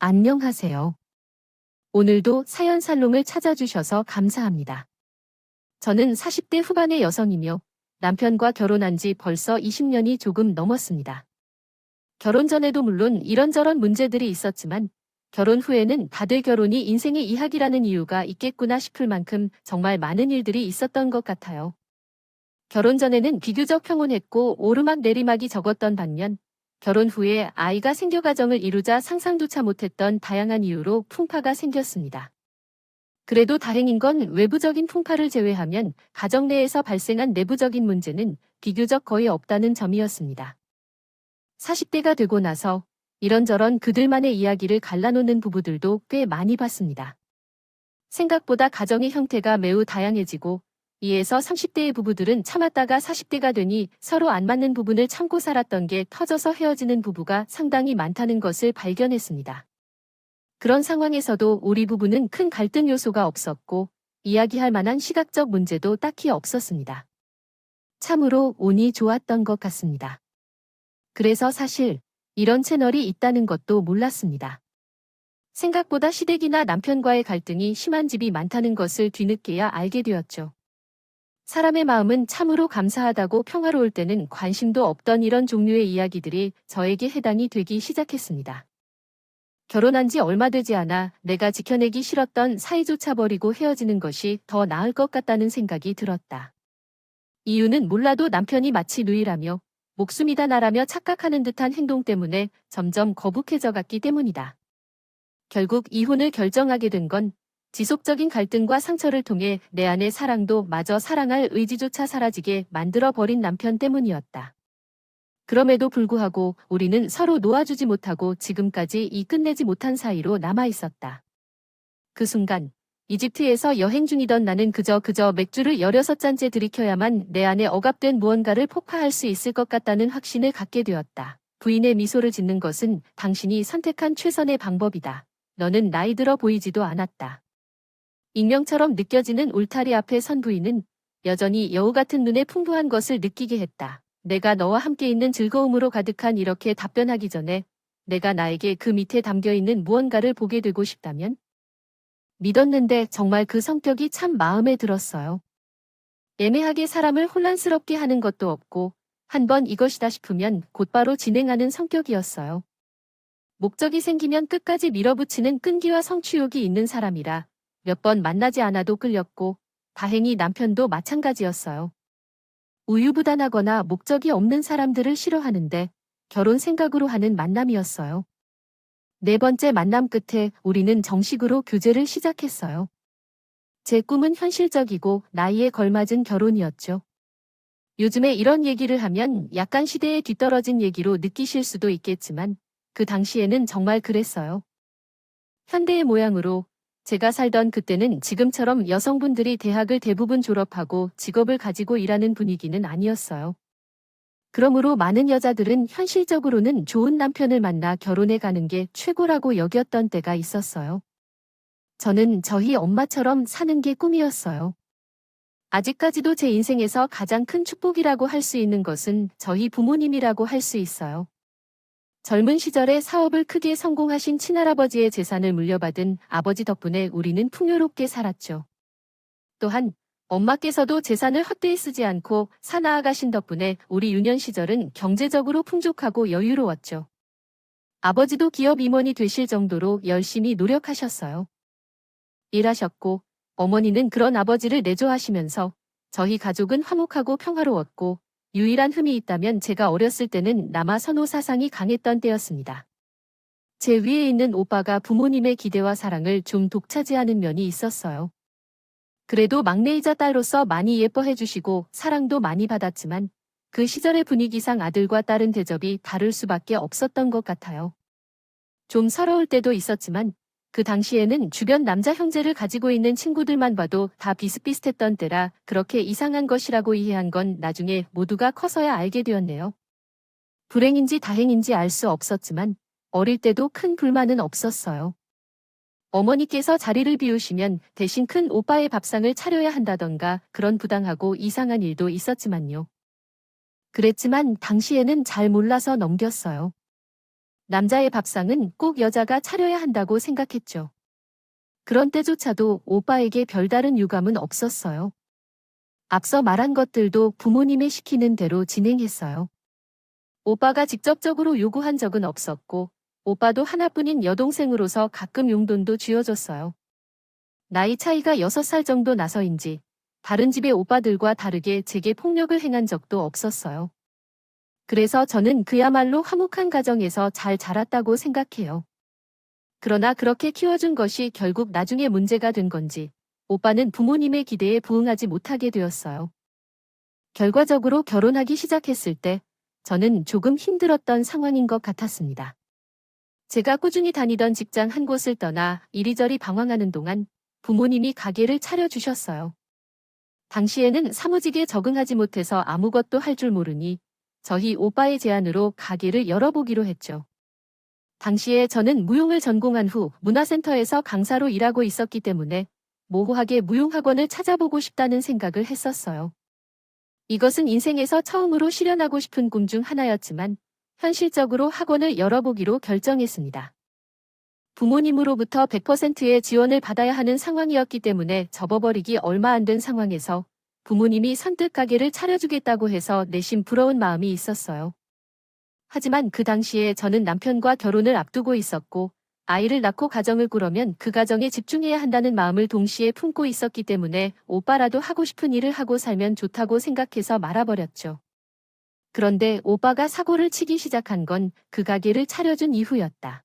안녕하세요. 오늘도 사연 살롱을 찾아주셔서 감사합니다. 저는 40대 후반의 여성이며 남편과 결혼한 지 벌써 20년이 조금 넘었습니다. 결혼 전에도 물론 이런저런 문제들이 있었지만 결혼 후에는 다들 결혼이 인생의 이학이라는 이유가 있겠구나 싶을 만큼 정말 많은 일들이 있었던 것 같아요. 결혼 전에는 비교적 평온했고 오르막 내리막이 적었던 반면 결혼 후에 아이가 생겨 가정을 이루자 상상조차 못했던 다양한 이유로 풍파가 생겼습니다. 그래도 다행인 건 외부적인 풍파를 제외하면 가정 내에서 발생한 내부적인 문제는 비교적 거의 없다는 점이었습니다. 40대가 되고 나서 이런저런 그들만의 이야기를 갈라놓는 부부들도 꽤 많이 봤습니다. 생각보다 가정의 형태가 매우 다양해지고 이에서 30대의 부부들은 참았다가 40대가 되니 서로 안 맞는 부분을 참고 살았던 게 터져서 헤어지는 부부가 상당히 많다는 것을 발견했습니다. 그런 상황에서도 우리 부부는 큰 갈등 요소가 없었고 이야기할 만한 시각적 문제도 딱히 없었습니다. 참으로 운이 좋았던 것 같습니다. 그래서 사실 이런 채널이 있다는 것도 몰랐습니다. 생각보다 시댁이나 남편과의 갈등이 심한 집이 많다는 것을 뒤늦게야 알게 되었죠. 사람의 마음은 참으로 감사하다고 평화로울 때는 관심도 없던 이런 종류의 이야기들이 저에게 해당이 되기 시작했습니다. 결혼한 지 얼마 되지 않아 내가 지켜내기 싫었던 사이조차 버리고 헤어지는 것이 더 나을 것 같다는 생각이 들었다. 이유는 몰라도 남편이 마치 누이라며 목숨이다 나라며 착각하는 듯한 행동 때문에 점점 거북해져 갔기 때문이다. 결국 이혼을 결정하게 된 건 지속적인 갈등과 상처를 통해 내 안의 사랑도 마저 사랑할 의지조차 사라지게 만들어버린 남편 때문이었다. 그럼에도 불구하고 우리는 서로 놓아주지 못하고 지금까지 이 끝내지 못한 사이로 남아있었다. 그 순간 이집트에서 여행 중이던 나는 그저 맥주를 16잔째 들이켜야만 내 안에 억압된 무언가를 폭파할 수 있을 것 같다는 확신을 갖게 되었다. 부인의 미소를 짓는 것은 당신이 선택한 최선의 방법이다. 너는 나이 들어 보이지도 않았다. 익명처럼 느껴지는 울타리 앞에 선 부인은 여전히 여우 같은 눈에 풍부한 것을 느끼게 했다. 내가 너와 함께 있는 즐거움으로 가득한 이렇게 답변하기 전에 내가 나에게 그 밑에 담겨있는 무언가를 보게 되고 싶다면? 믿었는데 정말 그 성격이 참 마음에 들었어요. 애매하게 사람을 혼란스럽게 하는 것도 없고 한번 이것이다 싶으면 곧바로 진행하는 성격이었어요. 목적이 생기면 끝까지 밀어붙이는 끈기와 성취욕이 있는 사람이라 몇 번 만나지 않아도 끌렸고 다행히 남편도 마찬가지였어요. 우유부단하거나 목적이 없는 사람들을 싫어하는데 결혼 생각으로 하는 만남이었어요. 네 번째 만남 끝에 우리는 정식으로 교제를 시작했어요. 제 꿈은 현실적이고 나이에 걸맞은 결혼이었죠. 요즘에 이런 얘기를 하면 약간 시대에 뒤떨어진 얘기로 느끼실 수도 있겠지만 그 당시에는 정말 그랬어요. 현대의 모양으로 제가 살던 그때는 지금처럼 여성분들이 대학을 대부분 졸업하고 직업을 가지고 일하는 분위기는 아니었어요. 그러므로 많은 여자들은 현실적으로는 좋은 남편을 만나 결혼해 가는 게 최고라고 여겼던 때가 있었어요. 저는 저희 엄마처럼 사는 게 꿈이었어요. 아직까지도 제 인생에서 가장 큰 축복이라고 할 수 있는 것은 저희 부모님이라고 할 수 있어요. 젊은 시절에 사업을 크게 성공하신 친할아버지의 재산을 물려받은 아버지 덕분에 우리는 풍요롭게 살았죠. 또한 엄마께서도 재산을 헛되이 쓰지 않고 사나아가신 덕분에 우리 유년 시절은 경제적으로 풍족하고 여유로웠죠. 아버지도 기업 임원이 되실 정도로 열심히 노력하셨어요. 일하셨고 어머니는 그런 아버지를 내조하시면서 저희 가족은 화목하고 평화로웠고 유일한 흠이 있다면 제가 어렸을 때는 남아 선호 사상이 강했던 때였습니다. 제 위에 있는 오빠가 부모님의 기대와 사랑을 좀 독차지하는 면이 있었어요. 그래도 막내이자 딸로서 많이 예뻐해 주시고 사랑도 많이 받았지만 그 시절의 분위기상 아들과 딸은 대접이 다를 수밖에 없었던 것 같아요. 좀 서러울 때도 있었지만 그 당시에는 주변 남자 형제를 가지고 있는 친구들만 봐도 다 비슷비슷했던 때라 그렇게 이상한 것이라고 이해한 건 나중에 모두가 커서야 알게 되었네요. 불행인지 다행인지 알 수 없었지만 어릴 때도 큰 불만은 없었어요. 어머니께서 자리를 비우시면 대신 큰 오빠의 밥상을 차려야 한다던가 그런 부당하고 이상한 일도 있었지만요. 그랬지만 당시에는 잘 몰라서 넘겼어요. 남자의 밥상은 꼭 여자가 차려야 한다고 생각했죠. 그런 때조차도 오빠에게 별다른 유감은 없었어요. 앞서 말한 것들도 부모님의 시키는 대로 진행했어요. 오빠가 직접적으로 요구한 적은 없었고, 오빠도 하나뿐인 여동생으로서 가끔 용돈도 쥐어줬어요. 나이 차이가 6살 정도 나서인지 다른 집의 오빠들과 다르게 제게 폭력을 행한 적도 없었어요. 그래서 저는 그야말로 화목한 가정에서 잘 자랐다고 생각해요. 그러나 그렇게 키워준 것이 결국 나중에 문제가 된 건지 오빠는 부모님의 기대에 부응하지 못하게 되었어요. 결과적으로 결혼하기 시작했을 때 저는 조금 힘들었던 상황인 것 같았습니다. 제가 꾸준히 다니던 직장 한 곳을 떠나 이리저리 방황하는 동안 부모님이 가게를 차려주셨어요. 당시에는 사무직에 적응하지 못해서 아무것도 할 줄 모르니 저희 오빠의 제안으로 가게를 열어보기로 했죠. 당시에 저는 무용을 전공한 후 문화센터에서 강사로 일하고 있었기 때문에 모호하게 무용학원을 찾아보고 싶다는 생각을 했었어요. 이것은 인생에서 처음으로 실현하고 싶은 꿈 중 하나였지만 현실적으로 학원을 열어보기로 결정했습니다. 부모님으로부터 100%의 지원을 받아야 하는 상황이었기 때문에 접어버리기 얼마 안 된 상황에서 부모님이 선뜻 가게를 차려주겠다고 해서 내심 부러운 마음이 있었어요. 하지만 그 당시에 저는 남편과 결혼을 앞두고 있었고 아이를 낳고 가정을 꾸려면 그 가정에 집중해야 한다는 마음을 동시에 품고 있었기 때문에 오빠라도 하고 싶은 일을 하고 살면 좋다고 생각해서 말아버렸죠. 그런데 오빠가 사고를 치기 시작한 건 그 가게를 차려준 이후였다.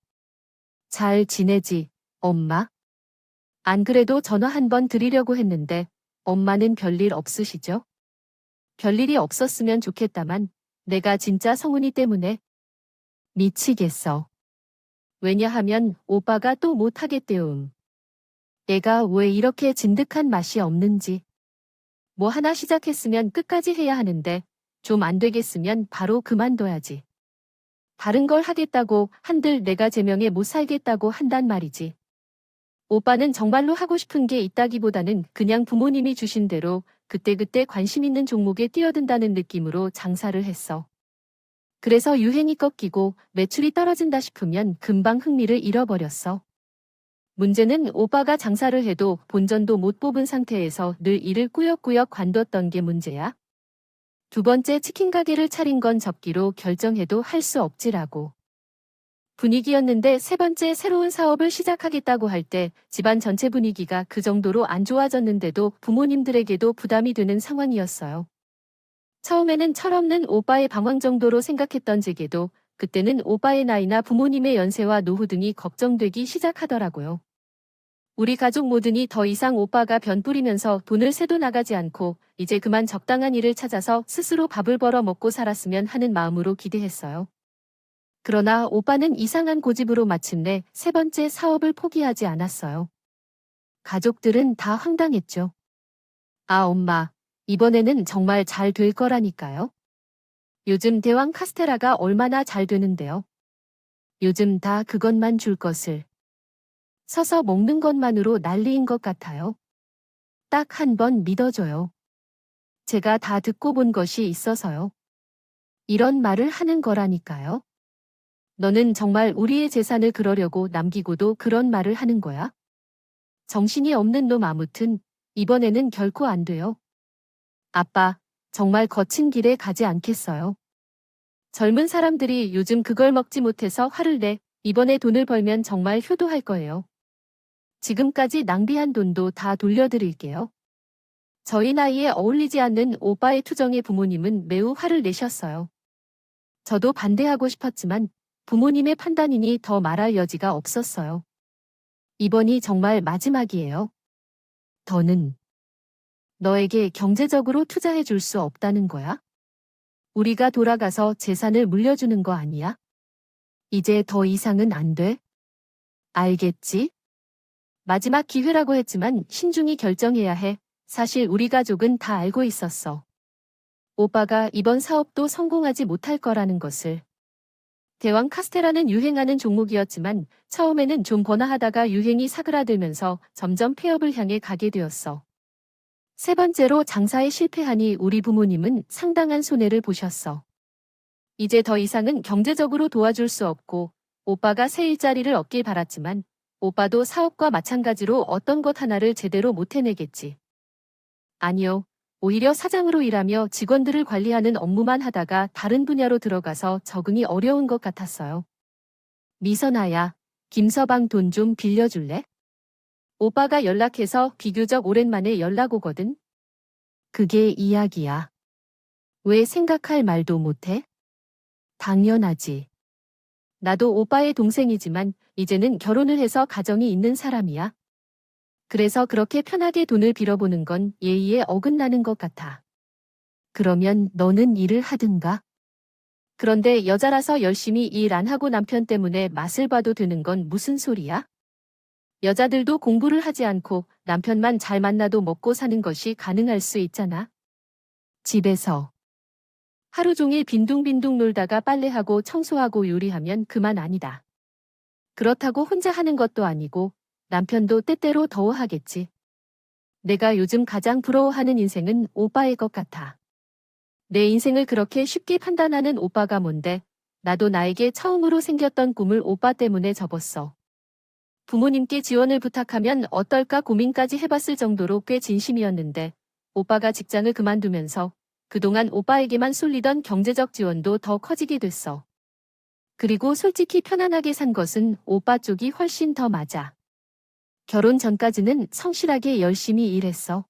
잘 지내지, 엄마? 안 그래도 전화 한 번 드리려고 했는데 엄마는 별일 없으시죠? 별일이 없었으면 좋겠다만 내가 진짜 성훈이 때문에 미치겠어. 왜냐하면 오빠가 또 못하겠대요. 애가 왜 이렇게 진득한 맛이 없는지. 뭐 하나 시작했으면 끝까지 해야 하는데 좀 안 되겠으면 바로 그만둬야지. 다른 걸 하겠다고 한들 내가 제명에 못 살겠다고 한단 말이지. 오빠는 정말로 하고 싶은 게 있다기보다는 그냥 부모님이 주신 대로 그때그때 관심 있는 종목에 뛰어든다는 느낌으로 장사를 했어. 그래서 유행이 꺾이고 매출이 떨어진다 싶으면 금방 흥미를 잃어버렸어. 문제는 오빠가 장사를 해도 본전도 못 뽑은 상태에서 늘 일을 꾸역꾸역 관뒀던 게 문제야. 두 번째 치킨 가게를 차린 건 접기로 결정해도 할 수 없지라고. 분위기였는데 세 번째 새로운 사업을 시작하겠다고 할 때 집안 전체 분위기가 그 정도로 안 좋아졌는데도 부모님들에게도 부담이 되는 상황이었어요. 처음에는 철없는 오빠의 방황 정도로 생각했던 제게도 그때는 오빠의 나이나 부모님의 연세와 노후 등이 걱정되기 시작하더라고요. 우리 가족 모두니 더 이상 오빠가 변 뿌리면서 돈을 새도 나가지 않고 이제 그만 적당한 일을 찾아서 스스로 밥을 벌어 먹고 살았으면 하는 마음으로 기대했어요. 그러나 오빠는 이상한 고집으로 마침내 세 번째 사업을 포기하지 않았어요. 가족들은 다 황당했죠. 아, 엄마, 이번에는 정말 잘 될 거라니까요. 요즘 대왕 카스테라가 얼마나 잘 되는데요. 요즘 다 그것만 줄 것을. 서서 먹는 것만으로 난리인 것 같아요. 딱 한 번 믿어줘요. 제가 다 듣고 본 것이 있어서요. 이런 말을 하는 거라니까요. 너는 정말 우리의 재산을 그러려고 남기고도 그런 말을 하는 거야? 정신이 없는 놈 아무튼 이번에는 결코 안 돼요. 아빠, 정말 거친 길에 가지 않겠어요. 젊은 사람들이 요즘 그걸 먹지 못해서 화를 내 이번에 돈을 벌면 정말 효도할 거예요. 지금까지 낭비한 돈도 다 돌려드릴게요. 저희 나이에 어울리지 않는 오빠의 투정에 부모님은 매우 화를 내셨어요. 저도 반대하고 싶었지만 부모님의 판단이니 더 말할 여지가 없었어요. 이번이 정말 마지막이에요. 더는 너에게 경제적으로 투자해 줄 수 없다는 거야? 우리가 돌아가서 재산을 물려주는 거 아니야? 이제 더 이상은 안 돼? 알겠지? 마지막 기회라고 했지만 신중히 결정해야 해. 사실 우리 가족은 다 알고 있었어. 오빠가 이번 사업도 성공하지 못할 거라는 것을. 대왕 카스테라는 유행하는 종목이었지만 처음에는 좀 번화하다가 유행이 사그라들면서 점점 폐업을 향해 가게 되었어. 세 번째로 장사에 실패하니 우리 부모님은 상당한 손해를 보셨어. 이제 더 이상은 경제적으로 도와줄 수 없고 오빠가 새 일자리를 얻길 바랐지만 오빠도 사업과 마찬가지로 어떤 것 하나를 제대로 못 해내겠지. 아니요. 오히려 사장으로 일하며 직원들을 관리하는 업무만 하다가 다른 분야로 들어가서 적응이 어려운 것 같았어요. 미선아야, 김서방 돈 좀 빌려줄래? 오빠가 연락해서 비교적 오랜만에 연락 오거든. 그게 이야기야. 왜 생각할 말도 못해? 당연하지. 나도 오빠의 동생이지만 이제는 결혼을 해서 가정이 있는 사람이야. 그래서 그렇게 편하게 돈을 빌어보는 건 예의에 어긋나는 것 같아. 그러면 너는 일을 하든가? 그런데 여자라서 열심히 일 안 하고 남편 때문에 맛을 봐도 되는 건 무슨 소리야? 여자들도 공부를 하지 않고 남편만 잘 만나도 먹고 사는 것이 가능할 수 있잖아. 집에서 하루 종일 빈둥빈둥 놀다가 빨래하고 청소하고 요리하면 그만 아니다. 그렇다고 혼자 하는 것도 아니고 남편도 때때로 더워하겠지. 내가 요즘 가장 부러워하는 인생은 오빠의 것 같아. 내 인생을 그렇게 쉽게 판단하는 오빠가 뭔데 나도 나에게 처음으로 생겼던 꿈을 오빠 때문에 접었어. 부모님께 지원을 부탁하면 어떨까 고민까지 해봤을 정도로 꽤 진심이었는데 오빠가 직장을 그만두면서 그동안 오빠에게만 쏠리던 경제적 지원도 더 커지게 됐어. 그리고 솔직히 편안하게 산 것은 오빠 쪽이 훨씬 더 맞아. 결혼 전까지는 성실하게 열심히 일했어.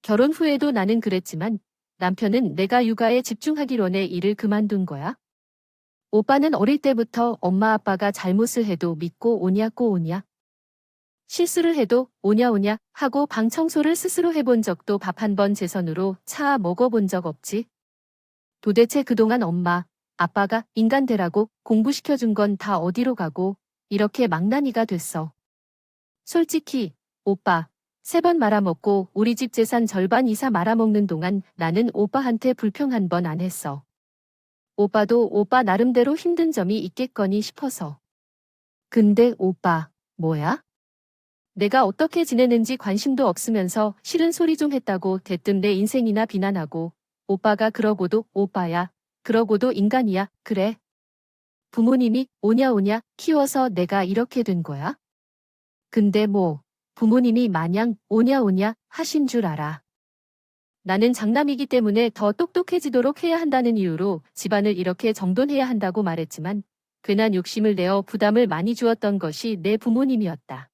결혼 후에도 나는 그랬지만 남편은 내가 육아에 집중하기로 해 일을 그만둔 거야. 오빠는 어릴 때부터 엄마 아빠가 잘못을 해도 믿고 오냐고 오냐. 실수를 해도 오냐 오냐 하고 방 청소를 스스로 해본 적도 밥 한 번 제 손으로 차 먹어본 적 없지. 도대체 그동안 엄마, 아빠가 인간 되라고 공부시켜준 건 다 어디로 가고 이렇게 망나니가 됐어. 솔직히 오빠 3번 말아먹고 우리 집 재산 절반 이상 말아먹는 동안 나는 오빠한테 불평 한 번 안 했어. 오빠도 오빠 나름대로 힘든 점이 있겠거니 싶어서. 근데 오빠 뭐야? 내가 어떻게 지내는지 관심도 없으면서 싫은 소리 좀 했다고 대뜸 내 인생이나 비난하고 오빠가 그러고도 오빠야. 그러고도 인간이야. 그래. 부모님이 오냐 오냐 키워서 내가 이렇게 된 거야? 근데 뭐 부모님이 마냥 오냐 오냐 하신 줄 알아. 나는 장남이기 때문에 더 똑똑해지도록 해야 한다는 이유로 집안을 이렇게 정돈해야 한다고 말했지만 괜한 욕심을 내어 부담을 많이 주었던 것이 내 부모님이었다.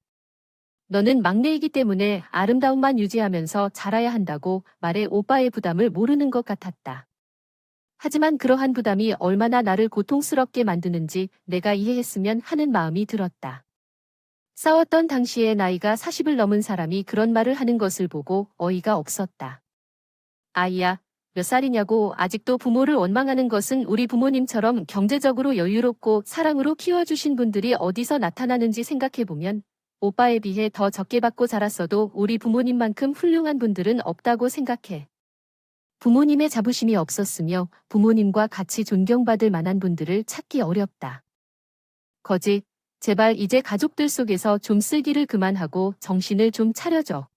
너는 막내이기 때문에 아름다움만 유지하면서 자라야 한다고 말해 오빠의 부담을 모르는 것 같았다. 하지만 그러한 부담이 얼마나 나를 고통스럽게 만드는지 내가 이해했으면 하는 마음이 들었다. 싸웠던 당시에 나이가 40을 넘은 사람이 그런 말을 하는 것을 보고 어이가 없었다. 아이야, 몇 살이냐고 아직도 부모를 원망하는 것은 우리 부모님처럼 경제적으로 여유롭고 사랑으로 키워주신 분들이 어디서 나타나는지 생각해보면 오빠에 비해 더 적게 받고 자랐어도 우리 부모님만큼 훌륭한 분들은 없다고 생각해. 부모님의 자부심이 없었으며 부모님과 같이 존경받을 만한 분들을 찾기 어렵다. 거짓, 제발 이제 가족들 속에서 좀 쓸기를 그만하고 정신을 좀 차려줘.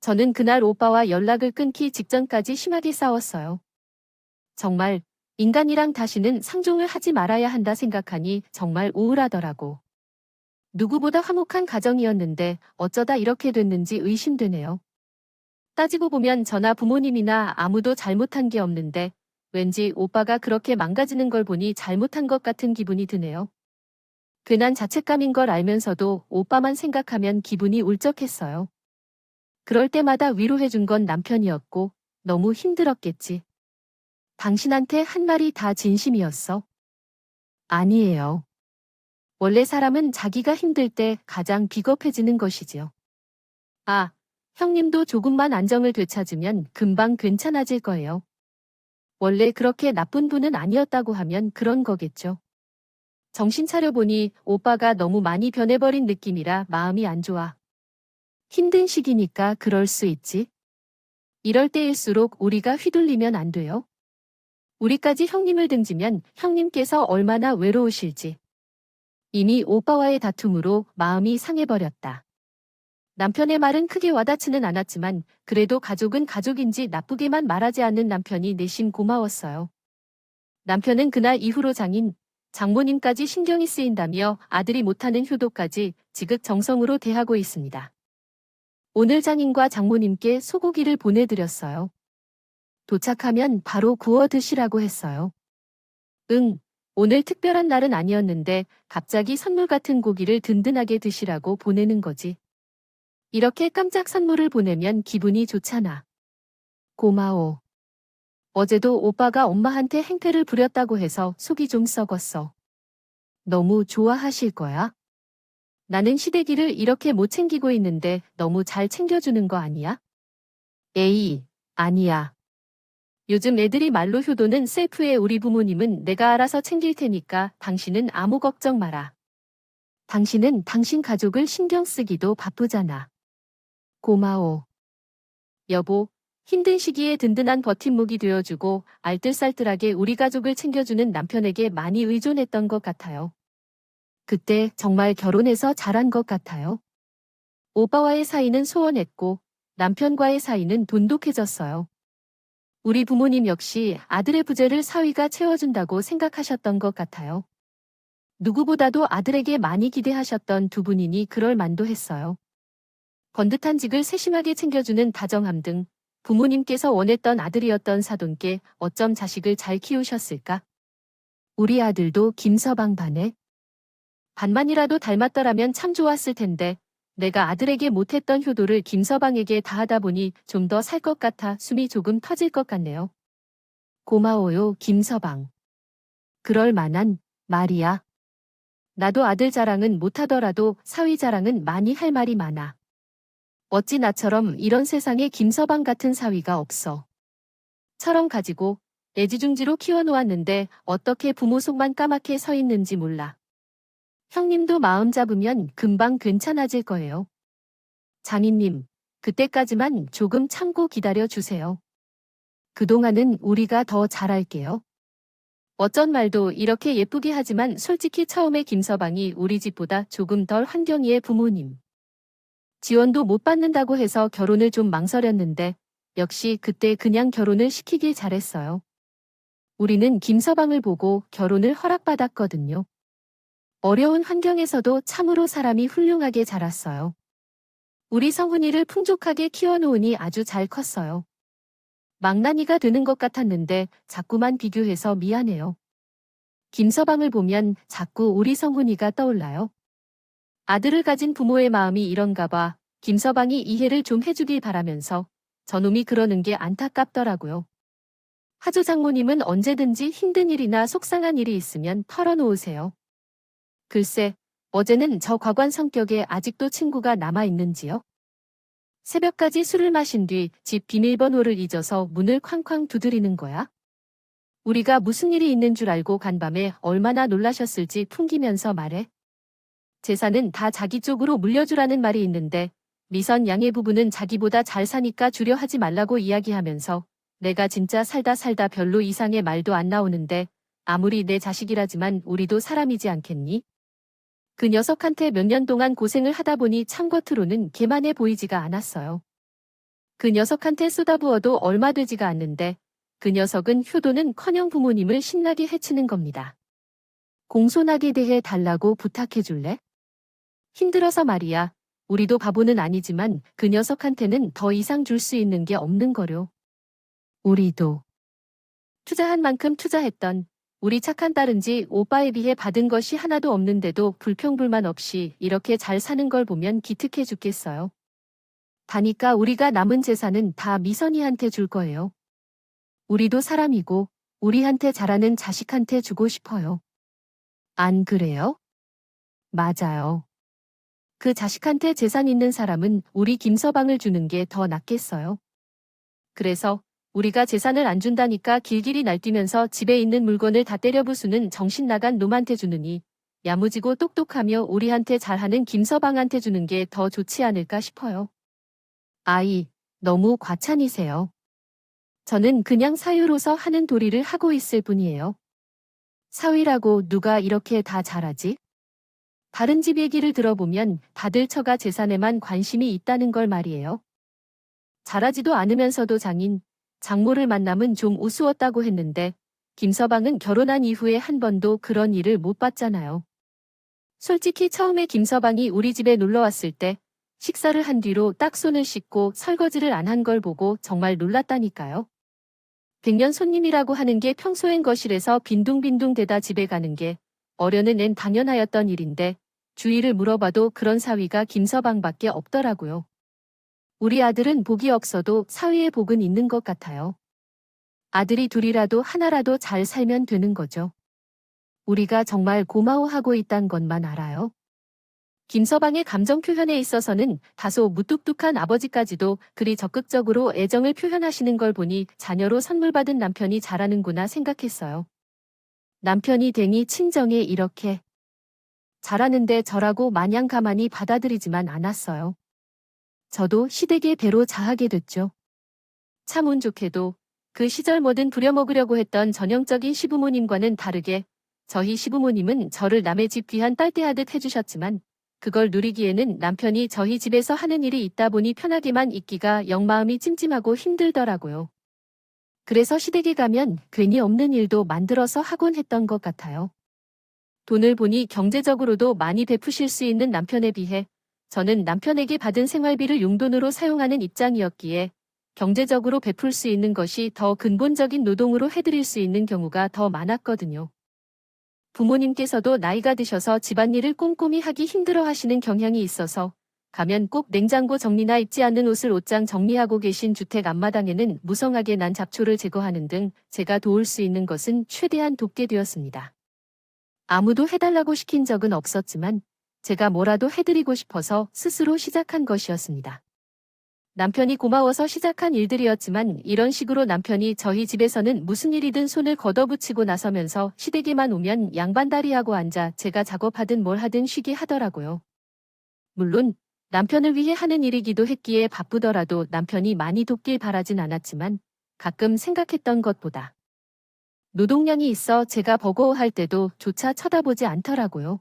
저는 그날 오빠와 연락을 끊기 직전까지 심하게 싸웠어요. 정말 인간이랑 다시는 상종을 하지 말아야 한다 생각하니 정말 우울하더라고. 누구보다 화목한 가정이었는데 어쩌다 이렇게 됐는지 의심되네요. 따지고 보면 저나 부모님이나 아무도 잘못한 게 없는데 왠지 오빠가 그렇게 망가지는 걸 보니 잘못한 것 같은 기분이 드네요. 괜한 자책감인 걸 알면서도 오빠만 생각하면 기분이 울적했어요. 그럴 때마다 위로해준 건 남편이었고 너무 힘들었겠지. 당신한테 한 말이 다 진심이었어? 아니에요. 원래 사람은 자기가 힘들 때 가장 비겁해지는 것이지요. 아, 형님도 조금만 안정을 되찾으면 금방 괜찮아질 거예요. 원래 그렇게 나쁜 분은 아니었다고 하면 그런 거겠죠. 정신 차려보니 오빠가 너무 많이 변해버린 느낌이라 마음이 안 좋아. 힘든 시기니까 그럴 수 있지. 이럴 때일수록 우리가 휘둘리면 안 돼요. 우리까지 형님을 등지면 형님께서 얼마나 외로우실지. 이미 오빠와의 다툼으로 마음이 상해버렸다. 남편의 말은 크게 와닿지는 않았지만 그래도 가족은 가족인지 나쁘게만 말하지 않는 남편이 내심 고마웠어요. 남편은 그날 이후로 장인, 장모님까지 신경이 쓰인다며 아들이 못하는 효도까지 지극정성으로 대하고 있습니다. 오늘 장인과 장모님께 소고기를 보내드렸어요. 도착하면 바로 구워 드시라고 했어요. 응, 오늘 특별한 날은 아니었는데 갑자기 선물 같은 고기를 든든하게 드시라고 보내는 거지. 이렇게 깜짝 선물을 보내면 기분이 좋잖아. 고마워. 어제도 오빠가 엄마한테 행패를 부렸다고 해서 속이 좀 썩었어. 너무 좋아하실 거야? 나는 시댁이를 이렇게 못 챙기고 있는데 너무 잘 챙겨주는 거 아니야? 에이, 아니야. 요즘 애들이 말로 효도는 셀프에 우리 부모님은 내가 알아서 챙길 테니까 당신은 아무 걱정 마라. 당신은 당신 가족을 신경 쓰기도 바쁘잖아. 고마워. 여보, 힘든 시기에 든든한 버팀목이 되어주고 알뜰살뜰하게 우리 가족을 챙겨주는 남편에게 많이 의존했던 것 같아요. 그때 정말 결혼해서 잘한 것 같아요. 오빠와의 사이는 소원했고 남편과의 사이는 돈독해졌어요. 우리 부모님 역시 아들의 부재를 사위가 채워준다고 생각하셨던 것 같아요. 누구보다도 아들에게 많이 기대하셨던 두 분이니 그럴 만도 했어요. 번듯한 직을 세심하게 챙겨주는 다정함 등 부모님께서 원했던 아들이었던 사돈께 어쩜 자식을 잘 키우셨을까? 우리 아들도 김서방 반에 반만이라도 닮았더라면 참 좋았을 텐데 내가 아들에게 못했던 효도를 김서방에게 다하다 보니 좀 더 살 것 같아 숨이 조금 터질 것 같네요. 고마워요, 김서방. 그럴 만한 말이야. 나도 아들 자랑은 못하더라도 사위 자랑은 많이 할 말이 많아. 어찌 나처럼 이런 세상에 김서방 같은 사위가 없어. 처럼 가지고 애지중지로 키워놓았는데 어떻게 부모 속만 까맣게 서 있는지 몰라. 형님도 마음 잡으면 금방 괜찮아질 거예요. 장인님, 그때까지만 조금 참고 기다려 주세요. 그동안은 우리가 더 잘할게요. 어쩐 말도 이렇게 예쁘게 하지만 솔직히 처음에 김서방이 우리 집보다 조금 덜 환경이의 부모님. 지원도 못 받는다고 해서 결혼을 좀 망설였는데 역시 그때 그냥 결혼을 시키길 잘했어요. 우리는 김서방을 보고 결혼을 허락받았거든요. 어려운 환경에서도 참으로 사람이 훌륭하게 자랐어요. 우리 성훈이를 풍족하게 키워놓으니 아주 잘 컸어요. 망나니가 되는 것 같았는데 자꾸만 비교해서 미안해요. 김서방을 보면 자꾸 우리 성훈이가 떠올라요. 아들을 가진 부모의 마음이 이런가 봐. 김서방이 이해를 좀 해주길 바라면서 저놈이 그러는 게 안타깝더라고요. 하조 장모님은 언제든지 힘든 일이나 속상한 일이 있으면 털어놓으세요. 글쎄, 어제는 저 과관 성격에 아직도 친구가 남아있는지요? 새벽까지 술을 마신 뒤 집 비밀번호를 잊어서 문을 쾅쾅 두드리는 거야? 우리가 무슨 일이 있는 줄 알고 간밤에 얼마나 놀라셨을지 풍기면서 말해. 재산은 다 자기 쪽으로 물려주라는 말이 있는데 미선 양의 부부는 자기보다 잘 사니까 주려 하지 말라고 이야기하면서 내가 진짜 살다 별로 이상의 말도 안 나오는데 아무리 내 자식이라지만 우리도 사람이지 않겠니? 그 녀석한테 몇 년 동안 고생을 하다 보니 참 겉으로는 걔만해 보이지가 않았어요. 그 녀석한테 쏟아부어도 얼마 되지가 않는데 그 녀석은 효도는커녕 부모님을 신나게 해치는 겁니다. 공손하게 대해 달라고 부탁해 줄래? 힘들어서 말이야. 우리도 바보는 아니지만 그 녀석한테는 더 이상 줄 수 있는 게 없는 거려. 우리도 투자한 만큼 투자했던 우리 착한 딸은지 오빠에 비해 받은 것이 하나도 없는데도 불평불만 없이 이렇게 잘 사는 걸 보면 기특해 죽겠어요. 다니까 우리가 남은 재산은 다 미선이한테 줄 거예요. 우리도 사람이고 우리한테 잘하는 자식한테 주고 싶어요. 안 그래요? 맞아요. 그 자식한테 재산 있는 사람은 우리 김서방을 주는 게 더 낫겠어요. 그래서 우리가 재산을 안 준다니까 길길이 날뛰면서 집에 있는 물건을 다 때려 부수는 정신 나간 놈한테 주느니 야무지고 똑똑하며 우리한테 잘하는 김서방한테 주는 게 더 좋지 않을까 싶어요. 아이, 너무 과찬이세요. 저는 그냥 사유로서 하는 도리를 하고 있을 뿐이에요. 사위라고 누가 이렇게 다 잘하지? 다른 집 얘기를 들어보면 다들 처가 재산에만 관심이 있다는 걸 말이에요. 잘하지도 않으면서도 장인, 장모를 만남은 좀 우스웠다고 했는데 김서방은 결혼한 이후에 한 번도 그런 일을 못 봤잖아요. 솔직히 처음에 김서방이 우리 집에 놀러 왔을 때 식사를 한 뒤로 딱 손을 씻고 설거지를 안 한 걸 보고 정말 놀랐다니까요. 백년 손님이라고 하는 게 평소엔 거실에서 빈둥빈둥 대다 집에 가는 게 어려는 엔 당연하였던 일인데 주위를 물어봐도 그런 사위가 김서방밖에 없더라고요. 우리 아들은 복이 없어도 사위의 복은 있는 것 같아요. 아들이 둘이라도 하나라도 잘 살면 되는 거죠. 우리가 정말 고마워하고 있단 것만 알아요. 김서방의 감정 표현에 있어서는 다소 무뚝뚝한 아버지까지도 그리 적극적으로 애정을 표현하시는 걸 보니 자녀로 선물 받은 남편이 잘하는구나 생각했어요. 남편이 댕이 친정에 이렇게 잘하는데 저라고 마냥 가만히 받아들이지만 않았어요. 저도 시댁의 배로 자하게 됐죠. 참 운 좋게도 그 시절 뭐든 부려먹으려고 했던 전형적인 시부모님과는 다르게 저희 시부모님은 저를 남의 집 귀한 딸대하듯 해주셨지만 그걸 누리기에는 남편이 저희 집에서 하는 일이 있다 보니 편하게만 있기가 영 마음이 찜찜하고 힘들더라고요. 그래서 시댁에 가면 괜히 없는 일도 만들어서 하곤 했던 것 같아요. 돈을 보니 경제적으로도 많이 베푸실 수 있는 남편에 비해 저는 남편에게 받은 생활비를 용돈으로 사용하는 입장이었기에 경제적으로 베풀 수 있는 것이 더 근본적인 노동으로 해드릴 수 있는 경우가 더 많았거든요. 부모님께서도 나이가 드셔서 집안일을 꼼꼼히 하기 힘들어 하시는 경향이 있어서 가면 꼭 냉장고 정리나 입지 않는 옷을 옷장 정리하고 계신 주택 앞마당에는 무성하게 난 잡초를 제거하는 등 제가 도울 수 있는 것은 최대한 돕게 되었습니다. 아무도 해달라고 시킨 적은 없었지만 제가 뭐라도 해드리고 싶어서 스스로 시작한 것이었습니다. 남편이 고마워서 시작한 일들이었지만 이런 식으로 남편이 저희 집에서는 무슨 일이든 손을 걷어붙이고 나서면서 시댁에만 오면 양반다리하고 앉아 제가 작업하든 뭘 하든 쉬게 하더라고요. 물론 남편을 위해 하는 일이기도 했기에 바쁘더라도 남편이 많이 돕길 바라진 않았지만 가끔 생각했던 것보다 노동량이 있어 제가 버거워할 때도 조차 쳐다보지 않더라고요.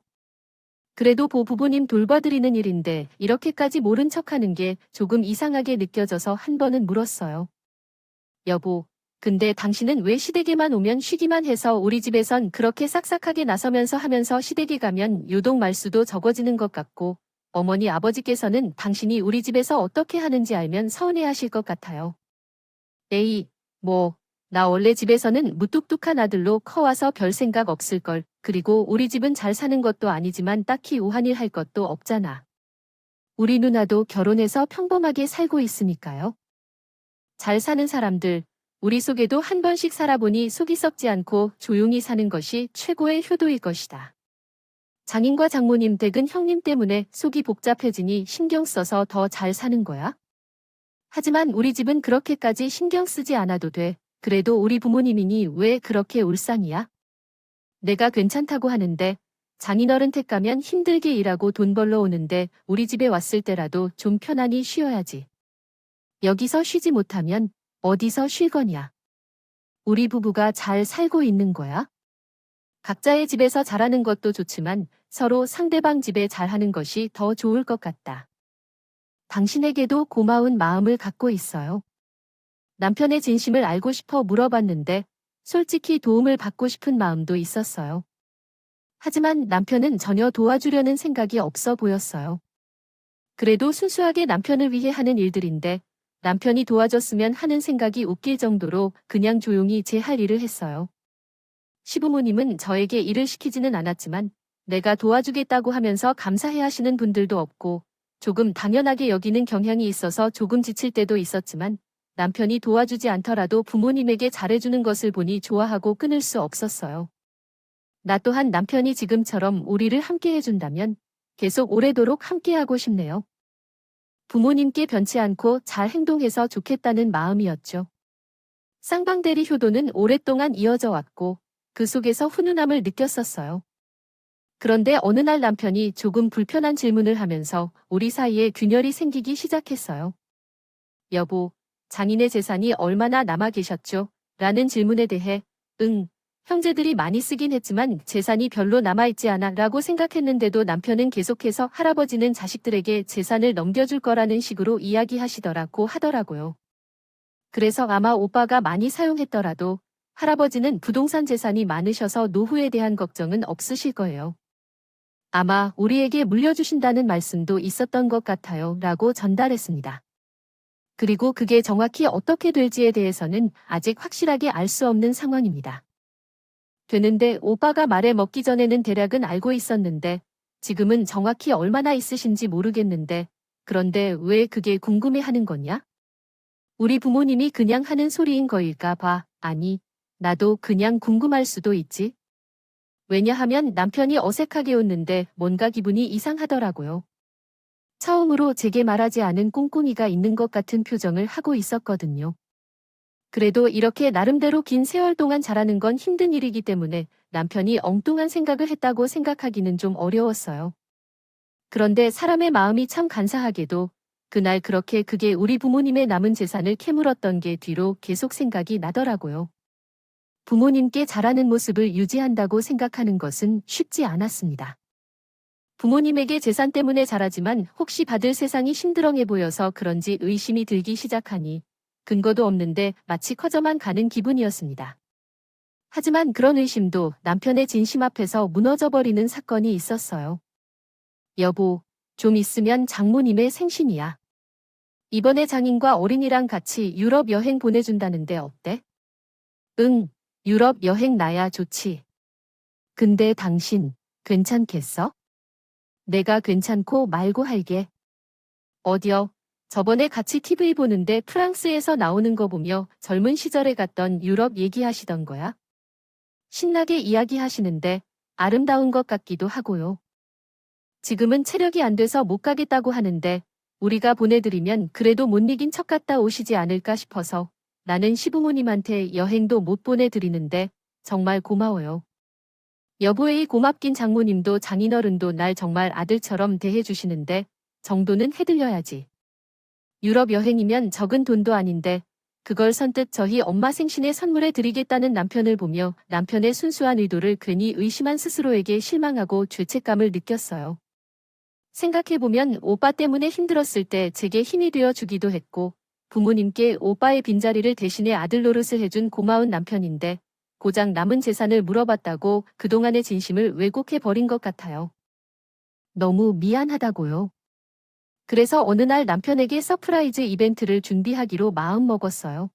그래도 부부님 돌봐드리는 일인데 이렇게까지 모른 척하는 게 조금 이상하게 느껴져서 한 번은 물었어요. 여보, 근데 당신은 왜 시댁에만 오면 쉬기만 해서 우리 집에선 그렇게 싹싹하게 나서면서 하면서 시댁에 가면 유독 말수도 적어지는 것 같고 어머니 아버지께서는 당신이 우리 집에서 어떻게 하는지 알면 서운해하실 것 같아요. 에이, 나 원래 집에서는 무뚝뚝한 아들로 커와서 별 생각 없을걸. 그리고 우리 집은 잘 사는 것도 아니지만 딱히 우한일 할 것도 없잖아. 우리 누나도 결혼해서 평범하게 살고 있으니까요. 잘 사는 사람들, 우리 속에도 한 번씩 살아보니 속이 썩지 않고 조용히 사는 것이 최고의 효도일 것이다. 장인과 장모님 댁은 형님 때문에 속이 복잡해지니 신경 써서 더 잘 사는 거야? 하지만 우리 집은 그렇게까지 신경 쓰지 않아도 돼. 그래도 우리 부모님이니 왜 그렇게 울상이야? 내가 괜찮다고 하는데 장인어른 댁 가면 힘들게 일하고 돈 벌러 오는데 우리 집에 왔을 때라도 좀 편안히 쉬어야지. 여기서 쉬지 못하면 어디서 쉴 거냐? 우리 부부가 잘 살고 있는 거야? 각자의 집에서 잘하는 것도 좋지만 서로 상대방 집에 잘하는 것이 더 좋을 것 같다. 당신에게도 고마운 마음을 갖고 있어요. 남편의 진심을 알고 싶어 물어봤는데 솔직히 도움을 받고 싶은 마음도 있었어요. 하지만 남편은 전혀 도와주려는 생각이 없어 보였어요. 그래도 순수하게 남편을 위해 하는 일들인데 남편이 도와줬으면 하는 생각이 웃길 정도로 그냥 조용히 제 할 일을 했어요. 시부모님은 저에게 일을 시키지는 않았지만 내가 도와주겠다고 하면서 감사해 하시는 분들도 없고 조금 당연하게 여기는 경향이 있어서 조금 지칠 때도 있었지만 남편이 도와주지 않더라도 부모님에게 잘해주는 것을 보니 좋아하고 끊을 수 없었어요. 나 또한 남편이 지금처럼 우리를 함께 해준다면 계속 오래도록 함께하고 싶네요. 부모님께 변치 않고 잘 행동해서 좋겠다는 마음이었죠. 쌍방대리 효도는 오랫동안 이어져 왔고 그 속에서 훈훈함을 느꼈었어요. 그런데 어느 날 남편이 조금 불편한 질문을 하면서 우리 사이에 균열이 생기기 시작했어요. 여보, 장인의 재산이 얼마나 남아 계셨죠? 라는 질문에 대해 형제들이 많이 쓰긴 했지만 재산이 별로 남아있지 않아 라고 생각했는데도 남편은 계속해서 할아버지는 자식들에게 재산을 넘겨줄 거라는 식으로 이야기하시더라고 하더라고요. 그래서 아마 오빠가 많이 사용했더라도 할아버지는 부동산 재산이 많으셔서 노후에 대한 걱정은 없으실 거예요. 아마 우리에게 물려주신다는 말씀도 있었던 것 같아요. 라고 전달했습니다. 그리고 그게 정확히 어떻게 될지에 대해서는 아직 확실하게 알 수 없는 상황입니다. 되는데 오빠가 말해 먹기 전에는 대략은 알고 있었는데 지금은 정확히 얼마나 있으신지 모르겠는데 그런데 왜 그게 궁금해하는 거냐? 우리 부모님이 그냥 하는 소리인 거일까 봐. 아니, 나도 그냥 궁금할 수도 있지. 왜냐하면 남편이 어색하게 웃는데 뭔가 기분이 이상하더라고요. 처음으로 제게 말하지 않은 꿍꿍이가 있는 것 같은 표정을 하고 있었거든요. 그래도 이렇게 나름대로 긴 세월 동안 자라는 건 힘든 일이기 때문에 남편이 엉뚱한 생각을 했다고 생각하기는 좀 어려웠어요. 그런데 사람의 마음이 참 간사하게도 그날 그렇게 그게 우리 부모님의 남은 재산을 캐물었던 게 뒤로 계속 생각이 나더라고요. 부모님께 잘하는 모습을 유지한다고 생각하는 것은 쉽지 않았습니다. 부모님에게 재산 때문에 잘하지만 혹시 받을 세상이 심드렁해 보여서 그런지 의심이 들기 시작하니 근거도 없는데 마치 커져만 가는 기분이었습니다. 하지만 그런 의심도 남편의 진심 앞에서 무너져버리는 사건이 있었어요. 여보, 좀 있으면 장모님의 생신이야. 이번에 장인과 어린이랑 같이 유럽 여행 보내준다는데 어때? 응, 유럽 여행 나야 좋지. 근데 당신, 괜찮겠어? 내가 괜찮고 말고 할게. 어디요? 저번에 같이 TV 보는데 프랑스에서 나오는 거 보며 젊은 시절에 갔던 유럽 얘기하시던 거야? 신나게 이야기하시는데 아름다운 것 같기도 하고요. 지금은 체력이 안 돼서 못 가겠다고 하는데 우리가 보내드리면 그래도 못 이긴 척 갔다 오시지 않을까 싶어서 나는 시부모님한테 여행도 못 보내드리는데 정말 고마워요. 여보의 고맙긴 장모님도 장인어른도 날 정말 아들처럼 대해주시는데 정도는 해드려야지. 유럽 여행이면 적은 돈도 아닌데 그걸 선뜻 저희 엄마 생신에 선물해 드리겠다는 남편을 보며 남편의 순수한 의도를 괜히 의심한 스스로에게 실망하고 죄책감을 느꼈어요. 생각해보면 오빠 때문에 힘들었을 때 제게 힘이 되어 주기도 했고 부모님께 오빠의 빈자리를 대신해 아들 노릇을 해준 고마운 남편인데 고작 남은 재산을 물어봤다고 그동안의 진심을 왜곡해버린 것 같아요. 너무 미안하다고요. 그래서 어느 날 남편에게 서프라이즈 이벤트를 준비하기로 마음먹었어요.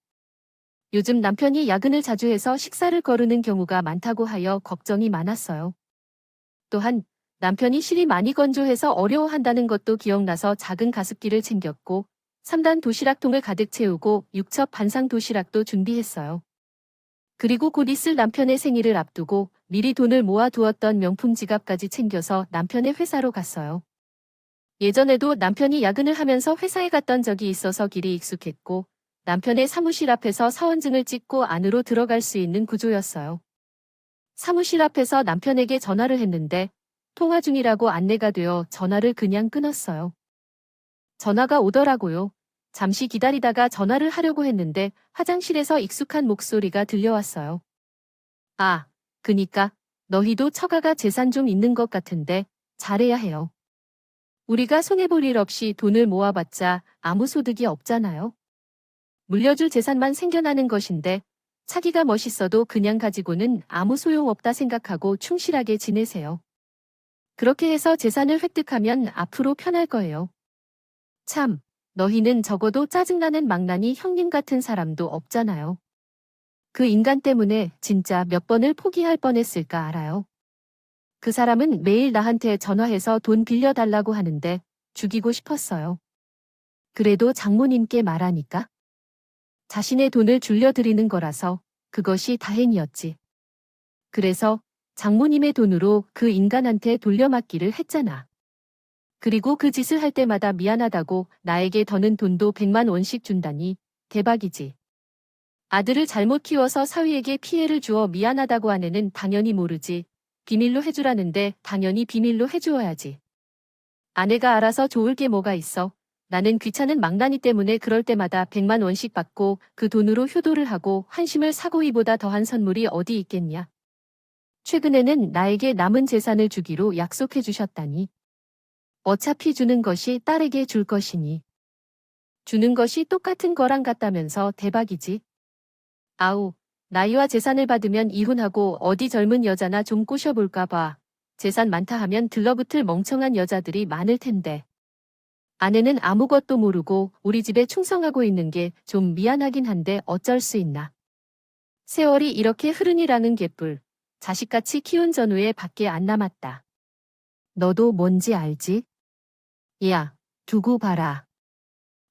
요즘 남편이 야근을 자주 해서 식사를 거르는 경우가 많다고 하여 걱정이 많았어요. 또한 남편이 실이 많이 건조해서 어려워한다는 것도 기억나서 작은 가습기를 챙겼고 3단 도시락통을 가득 채우고 6첩 반상 도시락도 준비했어요. 그리고 곧 있을 남편의 생일을 앞두고 미리 돈을 모아두었던 명품 지갑까지 챙겨서 남편의 회사로 갔어요. 예전에도 남편이 야근을 하면서 회사에 갔던 적이 있어서 길이 익숙했고 남편의 사무실 앞에서 사원증을 찍고 안으로 들어갈 수 있는 구조였어요. 사무실 앞에서 남편에게 전화를 했는데 통화 중이라고 안내가 되어 전화를 그냥 끊었어요. 전화가 오더라고요. 잠시 기다리다가 전화를 하려고 했는데 화장실에서 익숙한 목소리가 들려왔어요. 아, 그니까 너희도 처가가 재산 좀 있는 것 같은데 잘해야 해요. 우리가 손해볼 일 없이 돈을 모아봤자 아무 소득이 없잖아요. 물려줄 재산만 생겨나는 것인데 차기가 멋있어도 그냥 가지고는 아무 소용없다 생각하고 충실하게 지내세요. 그렇게 해서 재산을 획득하면 앞으로 편할 거예요. 참, 너희는 적어도 짜증나는 망나니 형님 같은 사람도 없잖아요. 그 인간 때문에 진짜 몇 번을 포기할 뻔했을까 알아요? 그 사람은 매일 나한테 전화해서 돈 빌려달라고 하는데 죽이고 싶었어요. 그래도 장모님께 말하니까 자신의 돈을 줄려드리는 거라서 그것이 다행이었지. 그래서 장모님의 돈으로 그 인간한테 돌려막기를 했잖아. 그리고 그 짓을 할 때마다 미안하다고 나에게 더는 돈도 100만 원씩 준다니 대박이지. 아들을 잘못 키워서 사위에게 피해를 주어 미안하다고 아내는 당연히 모르지. 비밀로 해주라는데 당연히 비밀로 해주어야지. 아내가 알아서 좋을 게 뭐가 있어. 나는 귀찮은 망나니 때문에 그럴 때마다 100만 원씩 받고 그 돈으로 효도를 하고 한심을 사고 이보다 더한 선물이 어디 있겠냐. 최근에는 나에게 남은 재산을 주기로 약속해 주셨다니. 어차피 주는 것이 딸에게 줄 것이니. 주는 것이 똑같은 거랑 같다면서 대박이지. 아우, 나이와 재산을 받으면 이혼하고 어디 젊은 여자나 좀 꼬셔볼까 봐. 재산 많다 하면 들러붙을 멍청한 여자들이 많을 텐데. 아내는 아무것도 모르고 우리 집에 충성하고 있는 게 좀 미안하긴 한데 어쩔 수 있나. 세월이 이렇게 흐르니라는 개뿔. 자식같이 키운 전우에 밖에 안 남았다. 너도 뭔지 알지? 야, 두고 봐라.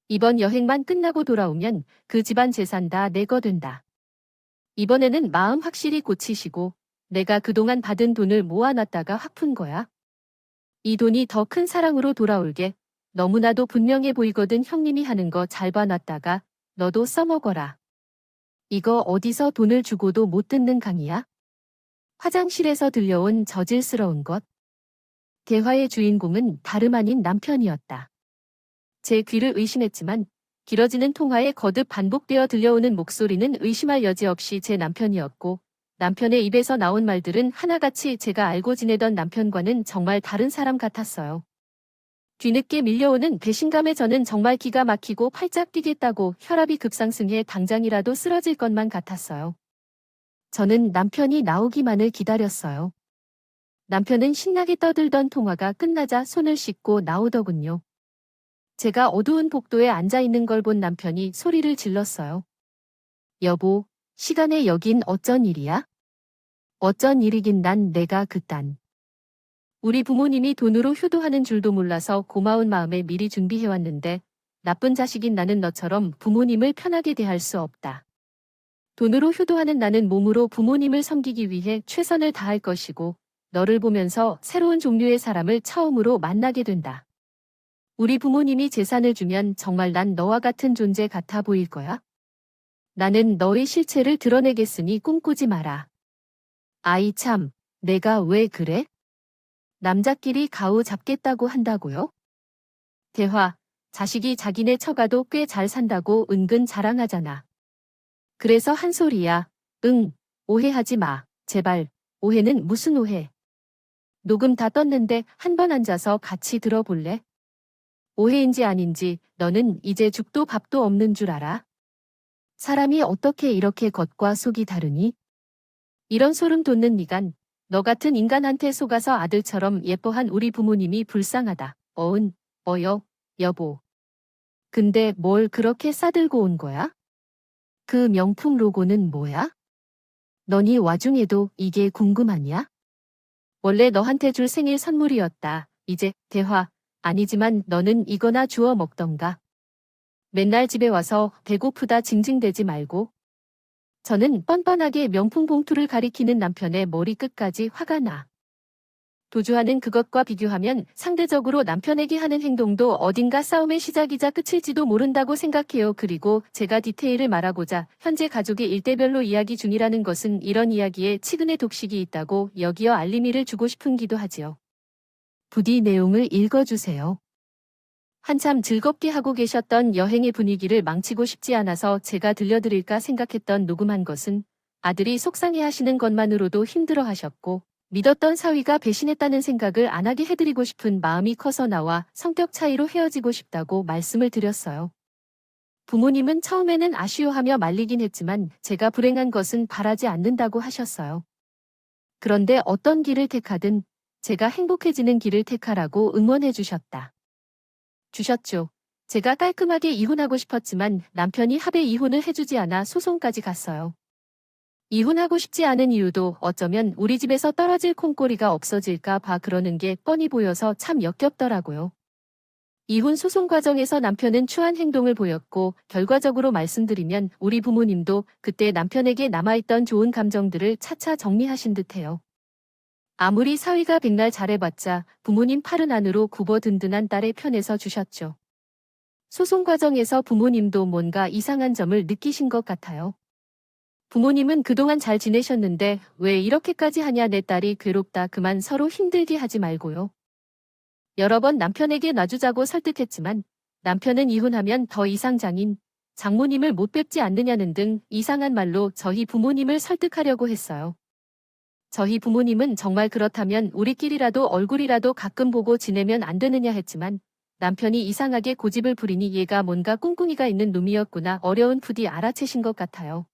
이번 여행만 끝나고 돌아오면 그 집안 재산 다 내 거 된다. 이번에는 마음 확실히 고치시고 내가 그동안 받은 돈을 모아놨다가 확 푼 거야. 이 돈이 더 큰 사랑으로 돌아올게. 너무나도 분명해 보이거든. 형님이 하는 거 잘 봐놨다가 너도 써먹어라. 이거 어디서 돈을 주고도 못 듣는 강의야? 화장실에서 들려온 저질스러운 것. 대화의 주인공은 다름 아닌 남편이었다. 제 귀를 의심했지만 길어지는 통화에 거듭 반복되어 들려오는 목소리는 의심할 여지 없이 제 남편이었고, 남편의 입에서 나온 말들은 하나같이 제가 알고 지내던 남편과는 정말 다른 사람 같았어요. 뒤늦게 밀려오는 배신감에 저는 정말 기가 막히고 팔짝 뛰겠다고 혈압이 급상승해 당장이라도 쓰러질 것만 같았어요. 저는 남편이 나오기만을 기다렸어요. 남편은 신나게 떠들던 통화가 끝나자 손을 씻고 나오더군요. 제가 어두운 복도에 앉아있는 걸 본 남편이 소리를 질렀어요. 여보, 시간에 여긴 어쩐 일이야? 어쩐 일이긴 난 내가 그딴. 우리 부모님이 돈으로 효도하는 줄도 몰라서 고마운 마음에 미리 준비해왔는데 나쁜 자식인 나는 너처럼 부모님을 편하게 대할 수 없다. 돈으로 효도하는 나는 몸으로 부모님을 섬기기 위해 최선을 다할 것이고 너를 보면서 새로운 종류의 사람을 처음으로 만나게 된다. 우리 부모님이 재산을 주면 정말 난 너와 같은 존재 같아 보일 거야? 나는 너의 실체를 드러내겠으니 꿈꾸지 마라. 아이 참, 내가 왜 그래? 남자끼리 가오 잡겠다고 한다고요? 대화, 자식이 자기네 처가도 꽤 잘 산다고 은근 자랑하잖아. 그래서 한 소리야. 응, 오해하지 마. 제발, 오해는 무슨 오해? 녹음 다 떴는데 한 번 앉아서 같이 들어볼래? 오해인지 아닌지 너는 이제 죽도 밥도 없는 줄 알아? 사람이 어떻게 이렇게 겉과 속이 다르니? 이런 소름 돋는 니간, 너 같은 인간한테 속아서 아들처럼 예뻐한 우리 부모님이 불쌍하다. 어은, 여보. 근데 뭘 그렇게 싸들고 온 거야? 그 명품 로고는 뭐야? 너니 와중에도 이게 궁금하냐? 원래 너한테 줄 생일 선물이었다. 이제 대화. 아니지만 너는 이거나 주워 먹던가. 맨날 집에 와서 배고프다 징징대지 말고. 저는 뻔뻔하게 명품 봉투를 가리키는 남편의 머리끝까지 화가 나. 도주하는 그것과 비교하면 상대적으로 남편에게 하는 행동도 어딘가 싸움의 시작이자 끝일지도 모른다고 생각해요. 그리고 제가 디테일을 말하고자 현재 가족이 일대별로 이야기 중이라는 것은 이런 이야기에 치근의 독식이 있다고 여기어 알림이를 주고 싶은기도 하지요. 부디 내용을 읽어주세요. 한참 즐겁게 하고 계셨던 여행의 분위기를 망치고 싶지 않아서 제가 들려드릴까 생각했던 녹음한 것은 아들이 속상해하시는 것만으로도 힘들어하셨고 믿었던 사위가 배신했다는 생각을 안 하게 해드리고 싶은 마음이 커서 나와 성격 차이로 헤어지고 싶다고 말씀을 드렸어요. 부모님은 처음에는 아쉬워하며 말리긴 했지만 제가 불행한 것은 바라지 않는다고 하셨어요. 그런데 어떤 길을 택하든 제가 행복해지는 길을 택하라고 응원해 주셨죠. 제가 깔끔하게 이혼하고 싶었지만 남편이 합의 이혼을 해주지 않아 소송까지 갔어요. 이혼하고 싶지 않은 이유도 어쩌면 우리 집에서 떨어질 콩고리가 없어질까 봐 그러는 게 뻔히 보여서 참 역겹더라고요. 이혼 소송 과정에서 남편은 추한 행동을 보였고 결과적으로 말씀드리면 우리 부모님도 그때 남편에게 남아있던 좋은 감정들을 차차 정리하신 듯해요. 아무리 사위가 백날 잘해봤자 부모님 팔은 안으로 굽어 든든한 딸의 편에서 주셨죠. 소송 과정에서 부모님도 뭔가 이상한 점을 느끼신 것 같아요. 부모님은 그동안 잘 지내셨는데 왜 이렇게까지 하냐 내 딸이 괴롭다 그만 서로 힘들게 하지 말고요. 여러 번 남편에게 놔주자고 설득했지만 남편은 이혼하면 더 이상 장모님을 못 뵙지 않느냐는 등 이상한 말로 저희 부모님을 설득하려고 했어요. 저희 부모님은 정말 그렇다면 우리끼리라도 얼굴이라도 가끔 보고 지내면 안 되느냐 했지만 남편이 이상하게 고집을 부리니 얘가 뭔가 꿍꿍이가 있는 놈이었구나 어려운 부디 알아채신 것 같아요.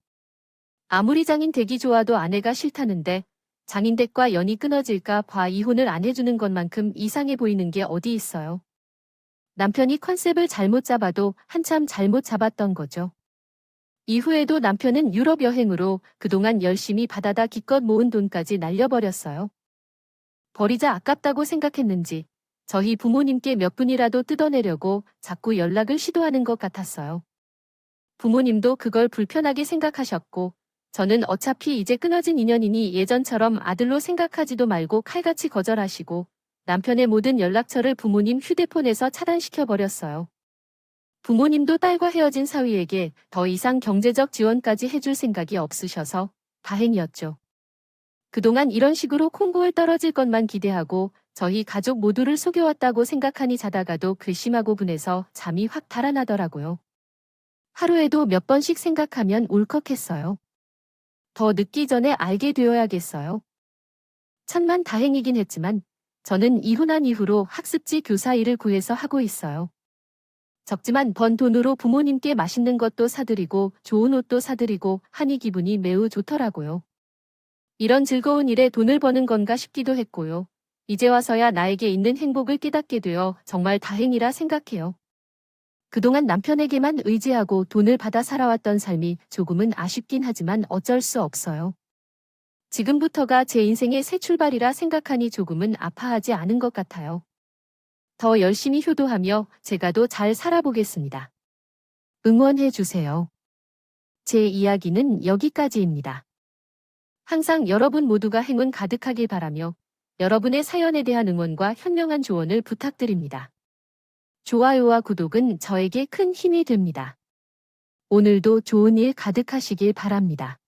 아무리 장인 되기 좋아도 아내가 싫다는데 장인댁과 연이 끊어질까 봐 이혼을 안 해주는 것만큼 이상해 보이는 게 어디 있어요. 남편이 컨셉을 잘못 잡아도 한참 잘못 잡았던 거죠. 이후에도 남편은 유럽 여행으로 그동안 열심히 받아다 기껏 모은 돈까지 날려버렸어요. 버리자 아깝다고 생각했는지 저희 부모님께 몇 푼이라도 뜯어내려고 자꾸 연락을 시도하는 것 같았어요. 부모님도 그걸 불편하게 생각하셨고 저는 어차피 이제 끊어진 인연이니 예전처럼 아들로 생각하지도 말고 칼같이 거절하시고 남편의 모든 연락처를 부모님 휴대폰에서 차단시켜버렸어요. 부모님도 딸과 헤어진 사위에게 더 이상 경제적 지원까지 해줄 생각이 없으셔서 다행이었죠. 그동안 이런 식으로 콩고를 떨어질 것만 기대하고 저희 가족 모두를 속여왔다고 생각하니 자다가도 괘씸하고 분해서 잠이 확 달아나더라고요. 하루에도 몇 번씩 생각하면 울컥했어요. 더 늦기 전에 알게 되어야겠어요. 천만 다행이긴 했지만 저는 이혼한 이후로 학습지 교사 일을 구해서 하고 있어요. 적지만 번 돈으로 부모님께 맛있는 것도 사드리고 좋은 옷도 사드리고 하니 기분이 매우 좋더라고요. 이런 즐거운 일에 돈을 버는 건가 싶기도 했고요. 이제 와서야 나에게 있는 행복을 깨닫게 되어 정말 다행이라 생각해요. 그동안 남편에게만 의지하고 돈을 받아 살아왔던 삶이 조금은 아쉽긴 하지만 어쩔 수 없어요. 지금부터가 제 인생의 새 출발이라 생각하니 조금은 아파하지 않은 것 같아요. 더 열심히 효도하며 제가 더 잘 살아보겠습니다. 응원해 주세요. 제 이야기는 여기까지입니다. 항상 여러분 모두가 행운 가득하길 바라며 여러분의 사연에 대한 응원과 현명한 조언을 부탁드립니다. 좋아요와 구독은 저에게 큰 힘이 됩니다. 오늘도 좋은 일 가득하시길 바랍니다.